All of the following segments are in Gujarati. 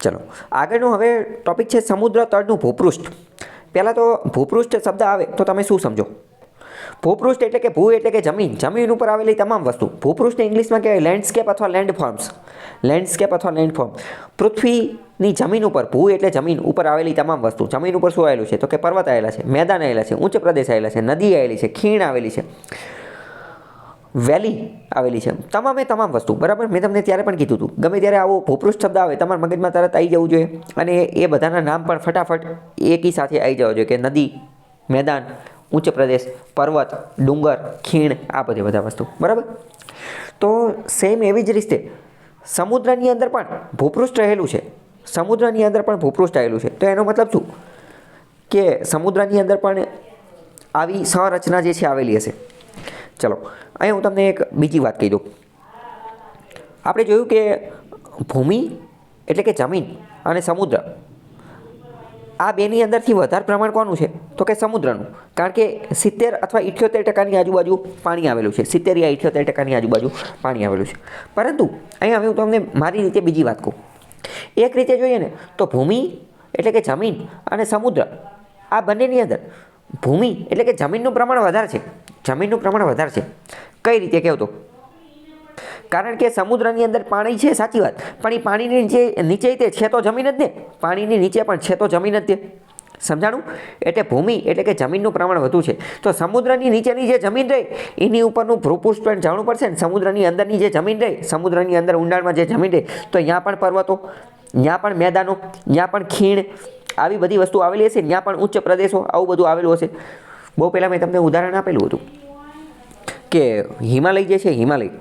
ચલો આગળનું હવે ટોપિક છે સમુદ્ર તળનું ભૂપૃષ્ઠ. પહેલાં તો ભૂપૃષ્ઠ શબ્દ આવે તો તમે શું સમજો? ભૂપૃષ્ઠ એટલે કે ભૂ એટલે કે જમીન, જમીન ઉપર આવેલી તમામ વસ્તુ. ભૂપૃષ્ઠ ઇંગ્લિશમાં કહેવાય લેન્ડસ્કેપ અથવા લેન્ડફોર્મ્સ. લેન્ડસ્કેપ અથવા લેન્ડફોર્મ. પૃથ્વીની જમીન ઉપર, ભૂ એટલે જમીન ઉપર આવેલી તમામ વસ્તુ. જમીન ઉપર શું આવેલું છે? તો કે પર્વત આવેલા છે, મેદાન આવેલા છે, ઉચ્ચ પ્રદેશ આવેલા છે, નદી આવેલી છે, ખીણ આવેલી છે, વેલી આવેલી છે, તમામે તમામ વસ્તુ. બરાબર, મેં તમને ત્યારે પણ કીધું હતું, ગમે ત્યારે આવો ભૂપૃષ્ઠ શબ્દ આવે તમારા મગજમાં તરત આવી જવું જોઈએ અને એ બધાના નામ પણ ફટાફટ એકી સાથે આવી જવા જોઈએ કે નદી, મેદાન, ઉચ્ચ પ્રદેશ, પર્વત, ડુંગર, ખીણ, આ બધા વસ્તુ. બરાબર, તો સેમ એવી જ રીતે સમુદ્રની અંદર પણ ભૂપૃષ્ઠ રહેલું છે. સમુદ્રની અંદર પણ ભૂપૃષ્ઠ આવેલું છે. તો એનો મતલબ શું કે સમુદ્રની અંદર પણ આવી સંરચના જે છે આવેલી હશે. ચલો અહીંયા હું તમને એક બીજી વાત કહી દઉં. આપણે જોયું કે ભૂમિ એટલે કે જમીન અને સમુદ્ર, આ બેની અંદરથી વધારે પ્રમાણ કોનું છે? તો કે સમુદ્રનું. કારણ કે 70 અથવા 78% આજુબાજુ પાણી આવેલું છે. 70 યા 78% આજુબાજુ પાણી આવેલું છે. પરંતુ અહીંયા હવે હું તમને મારી રીતે બીજી વાત કહું. એક રીતે જોઈએ ને તો ભૂમિ એટલે કે જમીન અને સમુદ્ર, આ બંનેની અંદર ભૂમિ એટલે કે જમીનનું પ્રમાણ વધારે છે. જમીનનું પ્રમાણ વધારે છે. કઈ રીતે કહેતો? કારણ કે સમુદ્રની અંદર પાણી છે, સાચી વાત, પણ એ પાણીની નીચે તે છે તો જમીન જ ને. પાણીની નીચે પણ છે તો જમીન જ તે. સમજાણું? એટલે ભૂમિ એટલે કે જમીનનું પ્રમાણ વધુ છે. તો સમુદ્રની નીચેની જે જમીન રહે એની ઉપરનું ભૂપૃષ્ઠ પણ જાણવું પડશે ને. સમુદ્રની અંદરની જે જમીન રહે, સમુદ્રની અંદર ઊંડાણમાં જે જમીન રહે, તો ત્યાં પણ પર્વતો, ત્યાં પણ મેદાનો, ત્યાં પણ ખીણ, આવી બધી વસ્તુ આવેલી હશે. ત્યાં પણ ઉચ્ચ પ્રદેશો, આવું બધું આવેલું હશે. બહુ પહેલાં મેં તમને ઉદાહરણ આપેલું હતું કે હિમાલય જે છે, હિમાલય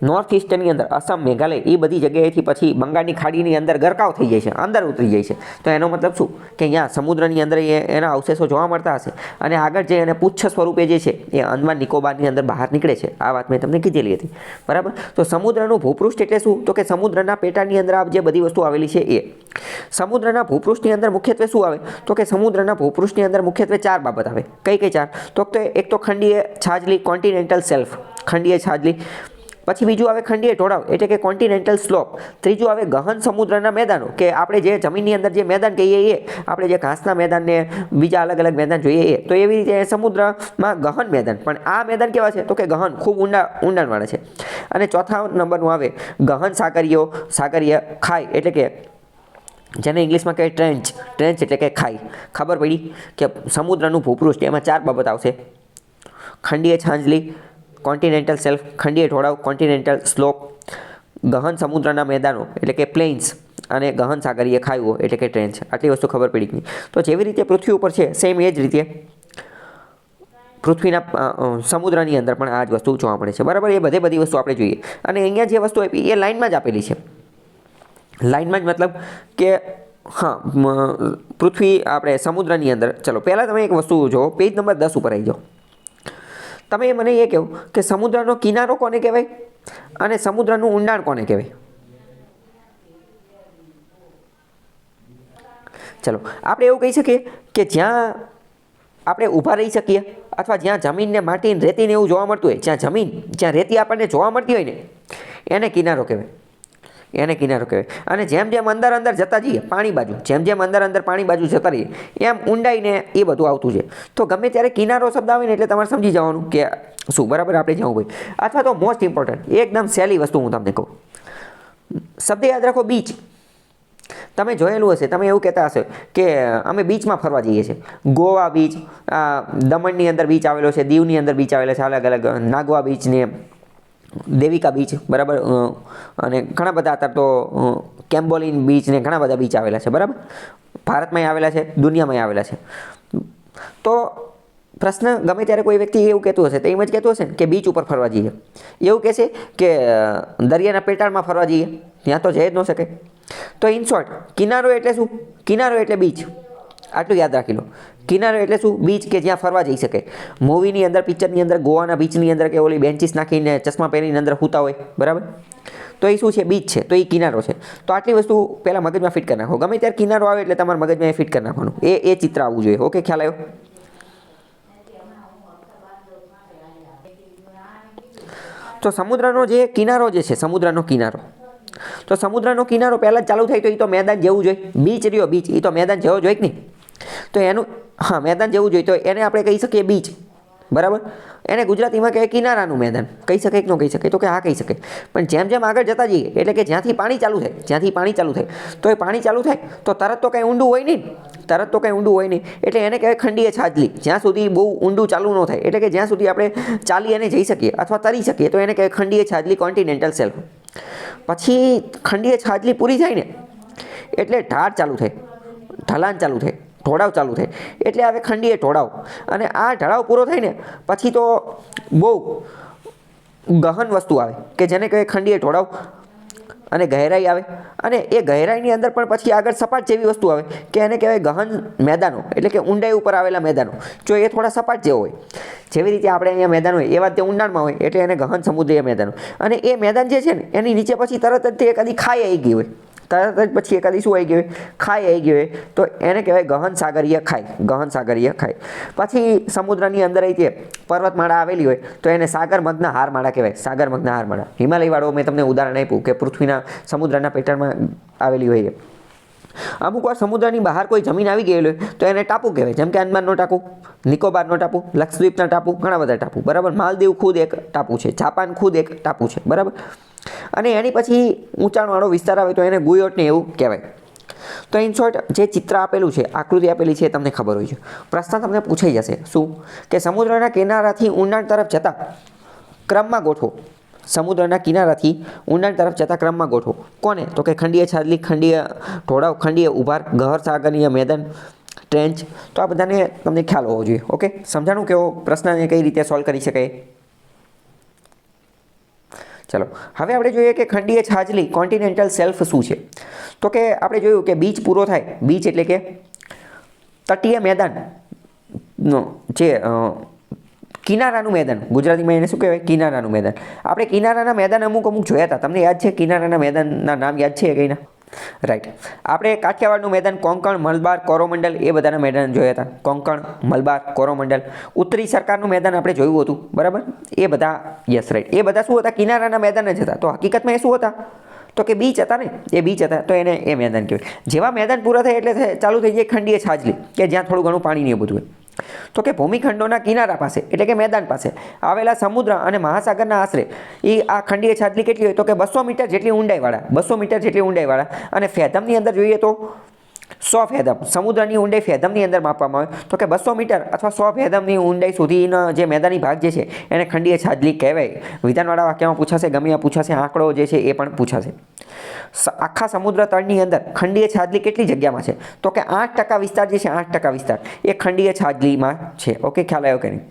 નોર્થ ઇસ્ટની અંદર અસમ, મેઘાલય, એ બધી જગ્યાએથી પછી બંગાળની ખાડીની અંદર ગરકાવ થઈ જાય છે, અંદર ઉતરી જાય છે. તો એનો મતલબ શું કે અહીંયા સમુદ્રની અંદર એના અવશેષો જોવા મળતા હશે અને આગળ જે એને પુચ્છ સ્વરૂપે જે છે એ અંદમાન નિકોબારની અંદર બહાર નીકળે છે. આ વાત મેં તમને કીધેલી હતી. બરાબર, તો સમુદ્રનું ભૂપૃષ્ઠ એટલે શું? તો કે સમુદ્રના પેટાની અંદર આ જે બધી વસ્તુ આવેલી છે એ. સમુદ્રના ભૂપૃષ્ઠની અંદર મુખ્યત્વે શું આવે? તો કે સમુદ્રના ભૂપૃષ્ઠની અંદર મુખ્યત્વે 4 બાબત આવે. કઈ કઈ 4? તો કે એક તો ખંડીય છાજલી, કોન્ટિનેન્ટલ શેલ્ફ, ખંડીય છાજલી. પછી બીજું આવે ખંડીય ઢોળાવ એટલે કે કોન્ટિનેન્ટલ સ્લોપ. ત્રીજું આવે ગહન સમુદ્રના મેદાનો, કે આપણે જે જમીનની અંદર જે મેદાન કહીએ એ, આપણે જે ઘાસના મેદાનને બીજા અલગ અલગ મેદાન જોઈએ એ. તો એવી રીતે સમુદ્રમાં ગહન મેદાન, પણ આ મેદાન કેવા છે? તો કે ગહન, ખૂબ ઊંડાણવાળા છે. અને ચોથા નંબરનું આવે ગહન સાગરીય ખાઈ એટલે કે જેને ઇંગ્લિશમાં કહેવાય ટ્રેન્ચ. ટ્રેન્ચ એટલે કે ખાઈ. ખબર પડી કે સમુદ્રનું ભૂપૃષ્ઠ, એમાં 4 બાબત આવશે: ખંડીય છાજલી, કોન્ટિનેન્ટલ શેલ્ફ, ખંડીય ઢોળાવ, કોન્ટિનેન્ટલ સ્લોપ, ગહન સમુદ્રના મેદાનો એટલે કે પ્લેન્સ, અને ગહન સાગરીય ખાઈઓ એટલે કે ટ્રેન્ચ. આટલી વસ્તુ ખબર પડી ગઈ. તો જેવી રીતે પૃથ્વી ઉપર છે, સેમ એ જ રીતે પૃથ્વીના સમુદ્રની અંદર પણ આ જ વસ્તુ જોવા મળે છે. બરાબર, એ બધી વસ્તુ આપણે જોઈએ. અને અહીંયા જે વસ્તુ આપી એ લાઇનમાં જ આપેલી છે. લાઇનમાં જ મતલબ કે હા, પૃથ્વી આપણે સમુદ્રની અંદર. ચલો પહેલાં તમે એક વસ્તુ જુઓ, પેજ નંબર 10 ઉપર આવી જાઓ. તમે મને એ કહો કે સમુદ્રનો કિનારો કોને કહેવાય અને સમુદ્રનું ઊંડાણ કોને કહેવાય? ચલો આપણે એવું કહી શકીએ કે જ્યાં આપણે ઊભા રહી શકીએ અથવા જ્યાં જમીનને, માટીને, રેતીને એવું જોવા મળતું હોય, જ્યાં જમીન, જ્યાં રેતી આપણને જોવા મળતી હોય ને, એને કિનારો કહેવાય. એને કિનારો કહેવાય. અને જેમ જેમ અંદર જતા જઈએ પાણી બાજુ, જેમ અંદર પાણી બાજુ જતા રહીએ, એમ ઊંડાઈને એ બધું આવતું છે. તો ગમે ત્યારે કિનારો શબ્દ આવે ને એટલે તમારે સમજી જવાનું કે શું, બરાબર, આપણે જવું હોય. અથવા તો મોસ્ટ ઇમ્પોર્ટન્ટ એકદમ સહેલી વસ્તુ હું તમને કહું, શબ્દ યાદ રાખો, બીચ. તમે જોયેલું હશે, તમે એવું કહેતા હશે કે અમે બીચમાં ફરવા જઈએ છીએ. ગોવા બીચ, દમણની અંદર બીચ આવેલો છે, દીવની અંદર બીચ આવેલા છે, અલગ અલગ નાગવા બીચ ને દેવિકા બીચ, બરાબર, અને ઘણા બધા અત્યારે તો કેમ્બોલિન બીચ ને ઘણા બધા બીચ આવેલા છે. બરાબર, ભારતમાંય આવેલા છે, દુનિયામાંય આવેલા છે. તો પ્રશ્ન ગમે ત્યારે કોઈ વ્યક્તિ એવું કહેતું હશે તો એમ જ કહેતું હશે ને કે બીચ ઉપર ફરવા જઈએ. એવું કહેશે કે દરિયાના પેટાળમાં ફરવા જઈએ, ત્યાં તો જઈ જ ન શકે. તો ઇન શોર્ટ, કિનારો એટલે શું? કિનારો એટલે બીચ. આટલું યાદ રાખી લો. કિનારો એટલે શું? બીચ, કે જ્યાં ફરવા જઈ શકે. મૂવીની અંદર, પિક્ચરની અંદર ગોવાના બીચની અંદર કે ઓલી બેન્ચીસ નાખીને ચશ્મા પહેરીને અંદર સૂતા હોય, બરાબર, તો એ શું છે? બીચ છે. તો એ કિનારો છે. તો આટલી વસ્તુ પહેલાં મગજમાં ફિટ કરી નાખો. ગમે ત્યારે કિનારો આવે એટલે તમારા મગજમાં એ ફિટ કરી નાખવાનું. એ ચિત્ર આવવું જોઈએ. ઓકે, ખ્યાલ આવ્યો? તો સમુદ્રનો જે કિનારો જે છે, સમુદ્રનો કિનારો, તો સમુદ્રનો કિનારો પહેલાં જ ચાલુ થાય તો એ તો મેદાન જેવું જોઈએ. બીચ રહ્યો બીચ, એ તો મેદાન જેવો જોઈએ કે નહીં? તો એનું હા મેદાન જેવું જોઈએ, તો એને આપણે કહી શકીએ બીચ, બરાબર. એને ગુજરાતીમાં કહેવાય કિનારાનું મેદાન. કહી શકે કે ન કહી શકે? તો કે હા કહી શકે. પણ જેમ જેમ આગળ જતા જઈએ એટલે કે જ્યાંથી પાણી ચાલુ થાય તો એ પાણી ચાલુ થાય તો તરત તો કંઈ ઊંડું હોય નહીં, એટલે એને કહેવાય ખંડીય છાજલી. જ્યાં સુધી બહુ ઊંડું ચાલુ ન થાય, એટલે કે જ્યાં સુધી આપણે ચાલી અને જઈ શકીએ અથવા તરી શકીએ, તો એને કહેવાય ખંડીય છાજલી, કોન્ટિનેન્ટલ શેલ્ફ. પછી ખંડીય છાજલી પૂરી થાય ને એટલે ઢાળ ચાલુ થાય, ઢલાન ચાલુ થાય, ઢોળાવ ચાલુ થાય, એટલે આવે ખંડીય ઢોળાવ. અને આ ઢળાવ પૂરો થાય ને પછી તો બહુ ગહન વસ્તુ આવે કે જેને કહેવાય ખંડીય ઢોળાવ, અને ગહેરાઈ આવે. અને એ ગહેરાઈની અંદર પણ પછી આગળ સપાટ જેવી વસ્તુ આવે કે એને કહેવાય ગહન મેદાનો, એટલે કે ઊંડાઈ ઉપર આવેલા મેદાનો. જો એ થોડા સપાટ જેવો હોય, જેવી રીતે આપણે અહીંયા મેદાન હોય એવા તે ઊંડાણમાં હોય, એટલે એને ગહન સમુદ્રીય મેદાનો. અને એ મેદાન જે છે ને એની નીચે પછી તરત જ તે એકાદી ખાઈ આવી ગઈ હોય, તરત જ પછી એકાદી શું આવી ગઈ હોય, ખાઈ આવી ગઈ હોય, તો એને કહેવાય ગહન સાગરીય ખાઈ. પછી સમુદ્રની અંદર તે પર્વતમાળા આવેલી હોય તો એને સાગરમગ્ન હારમાળા કહેવાય. હિમાલયવાળો મેં તમને ઉદાહરણ આપ્યું કે પૃથ્વીના સમુદ્રના પેટર્નમાં આવેલી હોય. અમુક વાર સમુદ્રની બહાર કોઈ જમીન આવી ગયેલી હોય તો એને ટાપુ કહેવાય, જેમ કે અંદમાનનો ટાપુ, નિકોબારનો ટાપુ, લક્ષદ્વીપના ટાપુ, ઘણા બધા ટાપુ, બરાબર. માલદીવ ખુદ એક ટાપુ છે, જાપાન ખુદ એક ટાપુ છે, બરાબર. અને એની પછી ઊંચાણવાળો વિસ્તાર આવે તો એને ગુયોટ ને એવું કહેવાય. તો ઇન શોર્ટ જે ચિત્ર આપેલું છે, આકૃતિ આપેલી છે, તમને ખબર હોય છે. પ્રશ્ન તમને પૂછાઈ જશે શું કે સમુદ્રના કિનારાથી ઊંડાણ તરફ જતા ક્રમમાં ગોઠવો. સમુદ્રના કિનારાથી ઊંડાણ તરફ જતા ક્રમમાં ગોઠવો. કોને? તો કે ખંડીય છાજલી, ખંડીય ઢોળાવ, ખંડીય ઉભાર, ગહર સાગરીય મેદાન, ટ્રેન્ચ. તો આ બધાને તમને ખ્યાલ હોવો જોઈએ. ઓકે, સમજાણું કેવો પ્રશ્નને કઈ રીતે સોલ્વ કરી શકાય? ચલો હવે આપણે જોઈએ કે ખંડીય છાજલી, કોન્ટિનેન્ટલ શેલ્ફ શું છે. તો કે આપણે જોયું કે બીચ પૂરો થાય, બીચ એટલે કે તટીય મેદાનનો જે કિનારાનું મેદાન, ગુજરાતીમાં એને શું કહેવાય? કિનારાનું મેદાન. આપણે કિનારાના મેદાન અમુક જોયા હતા, તમને યાદ છે? કિનારાના મેદાનના નામ યાદ છે કંઈના? રાઈટ. આપણે કાઠિયાવાડનું મેદાન કોંકણ, મલબાર, કોરોમંડલ એ બધાના મેદાન જોયા હતા. કોંકણ, મલબાર, કોરોમંડલ. ઉત્તરી સરકારનું મેદાન આપણે જોયું હતું, બરાબર. એ બધા યસ રાઈટ, એ બધા શું હતા? કિનારાના મેદાન જ હતા. તો હકીકતમાં એ શું હતા? તો કે બીચ હતા ને, એ બીચ હતા, તો એને એ મેદાન કહેવાય. જેવા મેદાન પૂરા થાય એટલે ચાલુ થઈ જાય ખંડીય છાજલી, કે જ્યાં થોડું ઘણું પાણી ને એ બધું હોય. તો કે ભૂમિખંડોના કિનારા પાસે એટલે કે મેદાન પાસે આવેલા સમુદ્ર અને મહાસાગરના આશરે એ આ ખંડીય છાજલી કેટલી હોય? તો કે 200 મીટર જેટલી ઊંડાઈવાળા. અને ફેથમની અંદર જોઈએ તો 100 ફેથમ. સમુદ્રની ઊંડાઈ ફેથમની અંદર માપવામાં આવે તો કે 200 મીટર અથવા 100 ફેથમની ઊંડાઈ સુધીનો જે મેદાની ભાગ જે છે એને ખંડીય છાજલી કહેવાય. વિધાનવાળા વાક્યમાં પૂછાશે, ગમે આ પૂછાશે, આંકડો જે છે એ પણ પૂછાશે. આખા સમુદ્ર તળની અંદર ખંડીય છાજલી કેટલી જગ્યામાં છે? તો કે 8% વિસ્તાર જે છે, 8% વિસ્તાર એ ખંડીય છાજલીમાં છે. ઓકે, ખ્યાલ આવ્યો કે નહીં?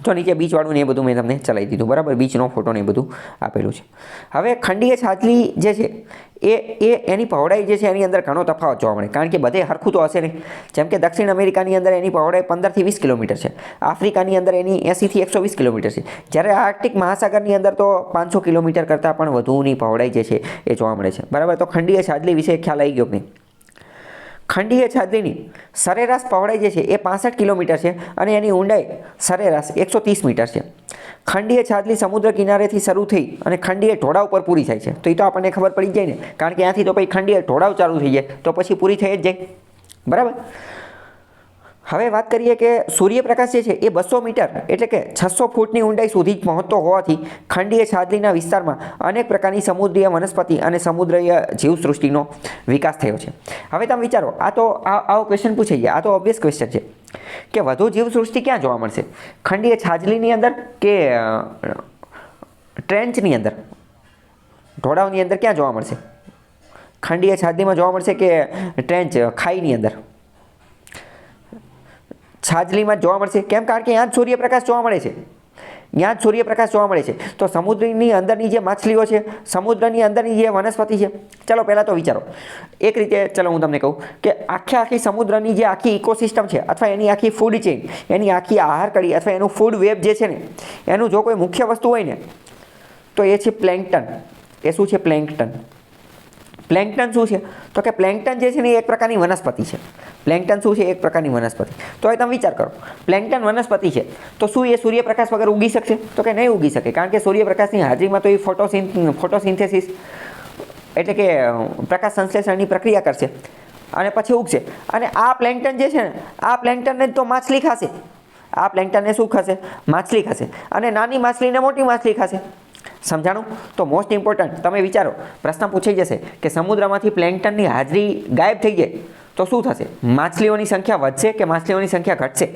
તો નીચે બીચવાળું ને એ બધું મેં તમને ચલાવી દીધું, બરાબર. બીચનો ફોટો ને એ બધું આપેલું છે. હવે ખંડીય છાજલી જે છે એ એની પહોળાઈ જે છે એની અંદર ઘણો તફાવત જોવા મળે, કારણ કે બધે હરખું તો હશે નહીં. જેમ કે દક્ષિણ અમેરિકાની અંદર એની પહોળાઈ 15 થી 20 કિલોમીટર છે, આફ્રિકાની અંદર એની 80 થી 120 કિલોમીટર છે, જ્યારે આર્કટિક મહાસાગરની અંદર તો 500 કિલોમીટર કરતાં પણ વધુની પહોળાઈ જે છે એ જોવા મળે છે, બરાબર. તો ખંડીય છાજલી વિશે ખ્યાલ આવી ગયો કે નહીં? ખંડીય છાજલીની સરેરાશ પહોળાઈ જે છે એ 65 કિલોમીટર છે અને એની ઊંડાઈ સરેરાશ 130 મીટર છે. ખંડીય છાજલી સમુદ્ર કિનારેથી શરૂ થઈ અને ખંડીય ઢોળાવ પર પૂરી થાય છે. તો એ તો આપણને ખબર પડી જાય ને, કારણ કે ત્યાંથી તો પછી ખંડીય ઢોળાવ ચાલુ થઈ જાય તો પછી પૂરી થઈ જ જાય, બરાબર. હવે વાત કરીએ કે સૂર્યપ્રકાશ જે છે એ 200 મીટર એટલે કે 600 ફૂટની ઊંડાઈ સુધી જ પહોંચતો હોવાથી ખંડીય છાજલીના વિસ્તારમાં અનેક પ્રકારની સમુદ્રીય વનસ્પતિ અને સમુદ્રીય જીવસૃષ્ટિનો વિકાસ થયો છે. હવે તમે વિચારો, આવો ક્વેશ્ચન પૂછાઈ ગયા, આ તો ઓબ્વિયસ ક્વેશ્ચન છે કે વધુ જીવસૃષ્ટિ ક્યાં જોવા મળશે? ખંડીય છાજલીની અંદર કે ટ્રેન્ચની અંદર, ઢોળાવની અંદર ક્યાં જોવા મળશે? ખંડીય છાજલીમાં જોવા મળશે કે ટ્રેન્ચ ખાઈની અંદર? છાજલીમાં જોવા મળશે. કેમ? કારણ કે ત્યાં જ સૂર્યપ્રકાશ જોવા મળે છે. તો સમુદ્રની અંદરની જે માછલીઓ છે, સમુદ્રની અંદરની જે વનસ્પતિ છે, ચલો પહેલાં તો વિચારો એક રીતે. ચલો હું તમને કહું કે આખી સમુદ્રની જે આખી ઇકોસિસ્ટમ છે અથવા એની આખી ફૂડ ચેઇન, એની આખી આહાર કડી અથવા એનું ફૂડ વેબ જે છે ને, એનું જો કોઈ મુખ્ય વસ્તુ હોય ને તો એ છે પ્લેન્કટન. એ શું છે? પ્લેન્કટન. પ્લેન્કટન શું છે? તો કે પ્લેન્કટન જે છે ને એ એક પ્રકારની વનસ્પતિ છે. પ્લેન્કટન શું છે? એક પ્રકારની વનસ્પતિ. તો હવે તમે વિચાર કરો, પ્લેન્કટન વનસ્પતિ છે તો શું એ સૂર્યપ્રકાશ વગર ઉગી શકશે? તો કે નહીં ઉગી શકે, કારણ કે સૂર્યપ્રકાશની હાજરીમાં તો એ ફોટોસિન્થેસિસ એટલે કે પ્રકાશ સંશ્લેષણની પ્રક્રિયા કરશે અને પછી ઉગશે. અને આ પ્લેન્કટન જે છે ને, આ પ્લેન્કટનને જ તો માછલી ખાશે. આ પ્લેન્કટનને શું ખાશે? માછલી ખાશે. અને નાની માછલીને મોટી માછલી ખાશે. સમજાણું? તો મોસ્ટ ઇમ્પોર્ટન્ટ તમે વિચારો, પ્રશ્ન પૂછાઈ જશે કે સમુદ્રમાંથી પ્લેન્કટનની હાજરી ગાયબ થઈ જાય તો શું થશે? માછલીઓની સંખ્યા વધશે કે માછલીઓની સંખ્યા ઘટશે?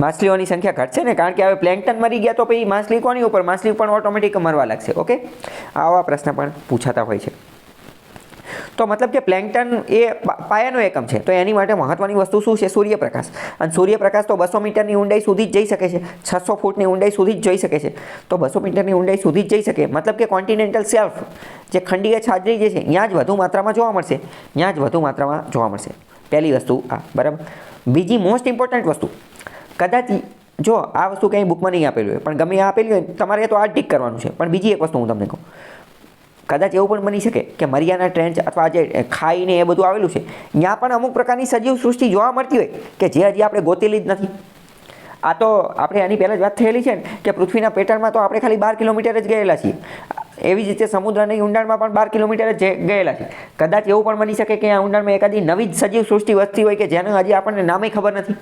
માછલીઓની સંખ્યા ઘટશે ને, કારણ કે હવે પ્લેન્કટન મરી ગયા તો પછી માછલી કોની ઉપર? માછલી પણ ઓટોમેટિક મરવા લાગશે. ઓકે, આવા પ્રશ્ન પણ પૂછાતા હોય છે. તો મતલબ કે પ્લેન્કટન એ પાયાનો એકમ છે. તો એની માટે મહત્વની વસ્તુ શું છે? સૂર્યપ્રકાશ. અને સૂર્યપ્રકાશ તો 200 મીટરની ઊંડાઈ સુધી જ જઈ શકે છે, 600 ફૂટની ઊંડાઈ સુધી જ જઈ શકે છે. તો 200 મીટરની ઊંડાઈ સુધી જ જઈ શકે, મતલબ કે કોન્ટિનેન્ટલ શેલ્ફ જે ખંડીય છાજલી જે છે ત્યાં જ વધુ માત્રામાં જોવા મળશે. ત્યાં જ વધુ માત્રામાં જોવા મળશે. પહેલી વસ્તુ આ, બરાબર. બીજી મોસ્ટ ઇમ્પોર્ટન્ટ વસ્તુ, કદાચ જો આ વસ્તુ કંઈ બુકમાં નહીં આપેલું હોય પણ ગમે આપેલી હોય તમારે તો આ ટીક કરવાનું છે. પણ બીજી એક વસ્તુ હું તમને કહું, કદાચ એવું પણ બની શકે કે મરિયાના ટ્રેન્ચ અથવા જે ખાઈને એ બધું આવેલું છે ત્યાં પણ અમુક પ્રકારની સજીવ સૃષ્ટિ જોવા મળતી હોય કે જે હજી આપણે ગોતેલી જ નથી. આ તો આપણે આની પહેલાં જ વાત થયેલી છે ને કે પૃથ્વીના પેટર્નમાં તો આપણે ખાલી 12 કિલોમીટર જ ગયેલા છીએ. એવી જ રીતે સમુદ્રની ઊંડાણમાં પણ 12 કિલોમીટર જ ગયેલા છે. કદાચ એવું પણ બની શકે કે આ ઊંડાણમાં એકાદી નવી જ સજીવ સૃષ્ટિ વસતી હોય કે જેનું હજી આપણને નામે ખબર નથી.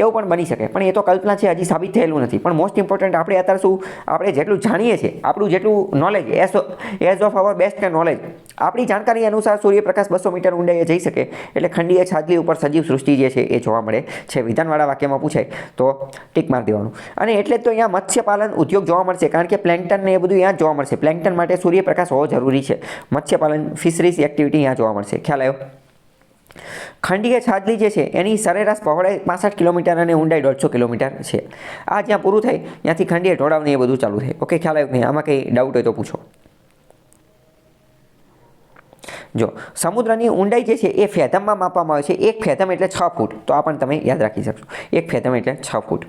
એવું પણ બની શકે, પણ એ તો કલ્પના છે, હજી સાબિત થયેલું નથી. પણ મોસ્ટ ઇમ્પોર્ટન્ટ આપણે અત્યારે શું, આપણે જેટલું જાણીએ છીએ, આપણું જેટલું knowledge, as of our best knowledge, આપણી જાણકારી અનુસાર સૂર્યપ્રકાશ 200 મીટર ઊંડાઈએ જઈ શકે. એટલે ખંડીય છાજલી ઉપર સજીવ સૃષ્ટિ જે છે એ જોવા મળે છે. વિધાનવાળા વાક્યમાં પૂછાય તો ટીક મારી દેવાનું. અને એટલે જ તો અહીંયા મત્સ્યપાલન ઉદ્યોગ જોવા મળશે, કારણ કે પ્લેન્કટન ને એ બધું અહીંયા જ જોવા મળશે. પ્લેન્કટન માટે સૂર્યપ્રકાશ હોવો જરૂરી છે. મત્સ્યપાલન, ફિશરીઝ એક્ટિવિટી અહીંયા જોવા મળશે. ખ્યાલ આવ્યો? ખંડીય છાજલી જે છે એની સરેરાશ પહોળાઈ 65 કિલોમીટર અને ઊંડાઈ 150 કિલોમીટર છે. આ જ્યાં પૂરું થાય ત્યાંથી ખંડીય ઢોળાવને એ બધું ચાલુ થાય. ઓકે, ખ્યાલ આવ્યો? નહીં આમાં કંઈ ડાઉટ હોય તો પૂછો. જો સમુદ્રની ઊંડાઈ જે છે એ ફેથમમાં માપવામાં આવે છે. 1 ફેથમ એટલે 6 ફૂટ. તો આ પણ તમે યાદ રાખી શકશો. 1 ફેથમ એટલે 6 ફૂટ.